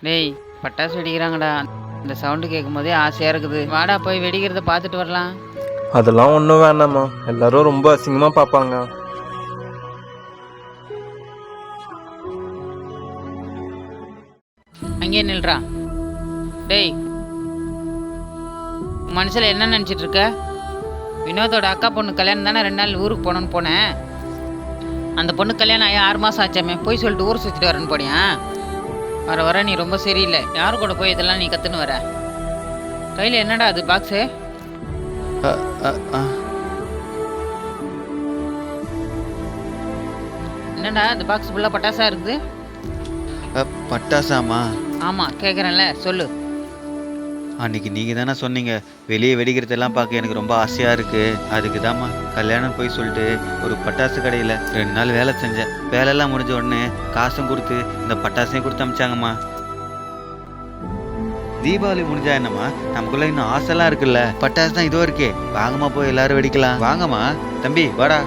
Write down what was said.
டேய், பட்டாசு வெடிக்கிறாங்கடா. இந்த சவுண்டு கேட்கும்போதே ஆசையாக இருக்குது. வாடா போய் வெடிக்கிறத பார்த்துட்டு வரலாம். அதெல்லாம் ஒன்றும் வேண்டாம்மா, எல்லாரும் ரொம்ப அசிங்கமாக பார்ப்பாங்க. அங்கேயே நில்றா. டேய், மனசில் என்ன நினச்சிட்டு இருக்க? வினோதோட அக்கா பொண்ணு கல்யாணம் தானே 2 நாள் ஊருக்கு போனோன்னு போனேன். அந்த பொண்ணு கல்யாணம் ஆகி 6 மாதம் ஆச்சாமே. போய் சொல்லிட்டு ஊர் சுற்றிட்டு வரேன்னு போனியா? வர வர நீ ரொம்ப சரியில்லை. யாரு கூட போய் இதெல்லாம் நீ கற்றுன்னு வர? கையில் என்னடா அது பாக்ஸு? என்னடா அந்த பாக்ஸ் ஃபுல்லாக பட்டாசா இருக்குது? பட்டாசாமா? ஆமாம், கேட்குறேன்ல, சொல்லு. அன்னைக்கு நீங்கள் தானே சொன்னீங்க வெளியே வெடிக்கிறதெல்லாம் பார்க்க எனக்கு ரொம்ப ஆசையாக இருக்குது, அதுக்கு தாம்மா கல்யாணம் போய் சொல்லிட்டு ஒரு பட்டாசு கடையில் 2 நாள் வேலை செஞ்சேன். வேலையெல்லாம் முடிஞ்ச உடனே காசும் கொடுத்து இந்த பட்டாசையும் கொடுத்து அமிச்சாங்கம்மா. தீபாவளி முடிஞ்சா என்னம்மா, நமக்குள்ள இன்னும் ஆசைலாம் இருக்குல்ல, பட்டாசு தான் இதுவும் இருக்கே. வாங்கம்மா போய் எல்லாரும் வெடிக்கலாம். வாங்கம்மா தம்பி, வாடா.